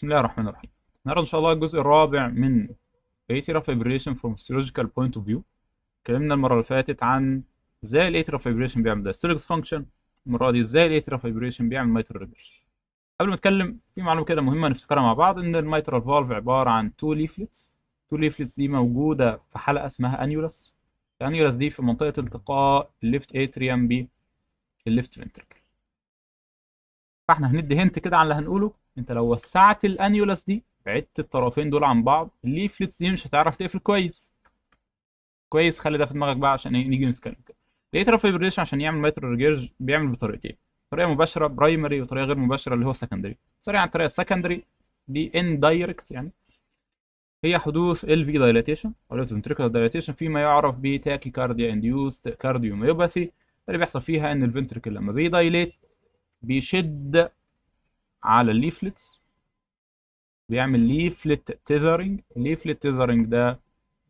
بسم الله الرحمن الرحيم. النهارده ان شاء الله الجزء الرابع من atrial fibrillation from physiological point of view. اتكلمنا المره اللي فاتت عن ازاي الايترال فايبريشن بيعمل diastolic فانكشن. المره دي ازاي الايترال فايبريشن بيعمل مايترال ريجرش. قبل ما اتكلم في معلومه كده مهمه نفتكرها مع بعض، ان الميترال فالف عباره عن تو ليفلتس. تو ليفلتس دي موجوده في حلقه اسمها انيولس. الانيولس دي في منطقه التقاء الليفت اتريوم بالليفت فنتركل. فاحنا هندي هنت كده عن اللي هنقوله. انت لو وسعت الانيولس دي، بعدت الطرفين دول عن بعض، الليفلتس دي مش هتعرف تقفل كويس. خلي ده في دماغك بقى عشان نيجي نتكلم كده. الاترال فايبريشن عشان يعمل مايترال ريجيرج بيعمل بطريقتين: طريقه مباشره برايمري، وطريقه غير مباشره اللي هو سكندري. سريعا الطريقه السكندري دي اندايركت، يعني هي حدوث ال في دايلاتيشن او ليفت فنتريكولار دايلاتيشن فيما يعرف بتاكي كارديا انديوست كارديوميوباثي. اللي بيحصل فيها ان الفنتريكل لما بيدايليت بيشد على الليفلتس، بيعمل ليفلت تيذرنج. الليفلت تيذرنج ده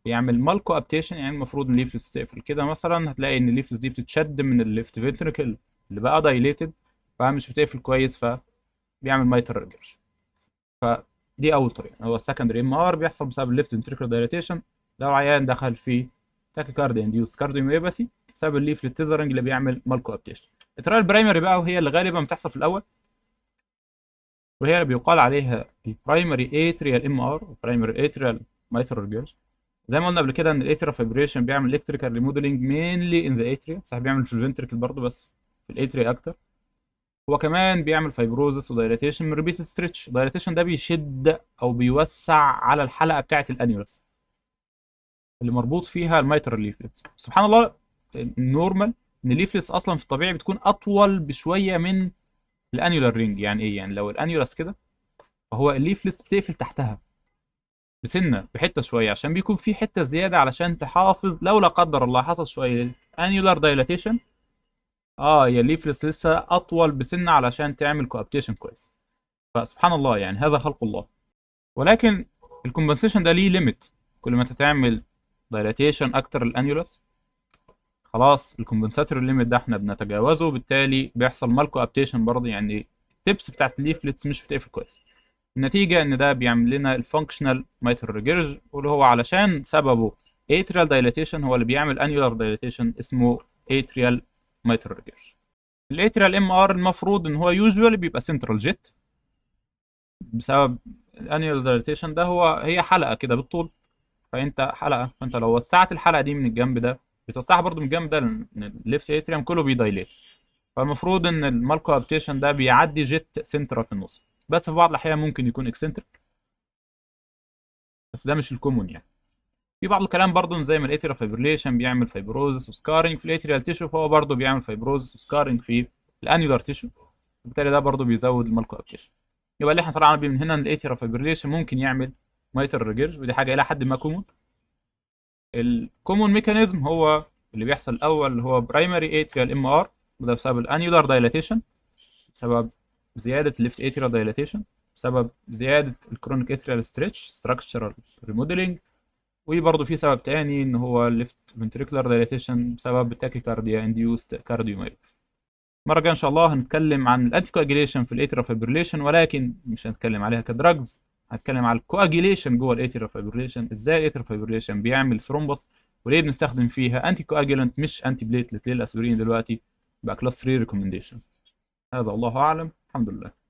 بيعمل مالكو ابتيشن، يعني المفروض ان الليفلتس تقفل كده مثلا، هتلاقي ان الليفلتس دي بتتشد من الليفت فنتريكل اللي بقى دايليتد، فمش بتقفل كويس، فبيعمل مايتر ريجرش. فدي اول طريقه، هو السكندري ام ار بيحصل بسبب الليفت فنتريكل دايليتيشن. لو عيان دخل في تاكيكارديا انديوس كارديوميوباثي بسبب الليفلت تيذرنج اللي بيعمل مالكو ابتيشن. الطريقه البرايمري بقى، وهي اللي غالبا بتحصل في الاول، وهي اللي بيقال عليها البرايمري اتريال ام ار، البرايمري اتريال مايترال ريجرش. زي ما قلنا قبل كده ان الاتريال فايبريشن بيعمل الكتريكال ريموديلنج مينلي ان ذا اتريا، صح بيعمل في الفنتركل برضه بس في الاتريا اكتر. هو كمان بيعمل فايبروزس ودايلاتيشن من ريبيت ستريتش. الدايلاتيشن ده بيشد او بيوسع على الحلقه بتاعه الانيولس اللي مربوط فيها الميترال ليفلتس. سبحان الله، النورمال ان الليفلتس اصلا في الطبيعي بتكون اطول بشويه من الانيولار رينج. يعني ايه؟ يعني لو الانيولس كده، فهو الليفلتس بتقفل تحتها بسنه بحته شويه، عشان بيكون في حته زياده علشان تحافظ لو لا قدر الله حصل شويه انيولار دايلاتيشن. هي الليفلتس لسه اطول بسنه علشان تعمل كوابتيشن كويس. فسبحان الله، يعني هذا خلق الله. ولكن الكومبنسيشن ده ليه ليميت. كل ما تتعمل دايلاتيشن اكتر الانيولس، خلاص الكومبنساتوري ليميت ده احنا بنتجاوزه، وبالتالي بيحصل مالكو ابتيشن برضه، يعني التبس بتاعت الليفلتس مش بتقفل كويس. النتيجة إن ده بيعمل لنا الفانكشنال مايترال ريجيرج، واللي هو علشان سببه atrial dilatation، هو اللي بيعمل annular dilatation اسمه atrial mitral regurg. الاتريال ام ار المفروض ان هو يوجوالي بيبقى سنترال جيت، بسبب الانيولار دايليتيشن ده. هي حلقة كده بالطول، فانت لو وسعت الحلقة دي من الجنب ده، بتوسعها برضو من الجنب ده، لان الليفت اتريوم كله بيدايليت. فالمفروض ان المالكو ابتيشن ده بيعدي جيت سنترال في النص، بس في بعض الاحيان ممكن يكون اكسنتريك، بس ده مش الكومون يعني. في بعض الكلام برضه زي ما الاتريال فايبريليشن بيعمل فايبروزس وسكارنج في الاتريال تيشو، فهو برضه بيعمل فايبروزس وسكارنج في الانيولار تيشو، وبالتالي ده برضه بيزود المالكو ابتيشن. يبقى اللي احنا طلعنا بيه من هنا ان الاتريال فايبريليشن ممكن يعمل مايتر ريجيرج، ودي حاجه الى حد ما كومون. الكومون ميكانيزم هو اللي بيحصل الاول، اللي هو برايمري اتريال ام ار، وده بسبب الانيولار دايلاتيشن، بسبب زياده الليفت اتريال دايلاتيشن، بسبب زياده الكرونيك اتريال ستريتش ستراكشرال ريموديلنج. وبرضه في سبب تاني ان هو الليفت فنتريكولار دايليتيشن بسبب التاكيكارديا انديوست كارديومايوباثي. المره الجايه ان شاء الله هنتكلم عن الانتي كواجيليشن في الاتريال فايبريليشن، ولكن مش هنتكلم عليها كدراجز. هنتكلم على الكواجيليشن جوه الاتريال فايبريليشن، ازاي الاتريال فايبريليشن بيعمل ثرومبس، وليه بنستخدم فيها انتي كواجيلنت مش انتي بليتلت، ليه الاسبرين دلوقتي بقى كلاس 3 ريكومنديشن. هذا الله اعلم، الحمد لله.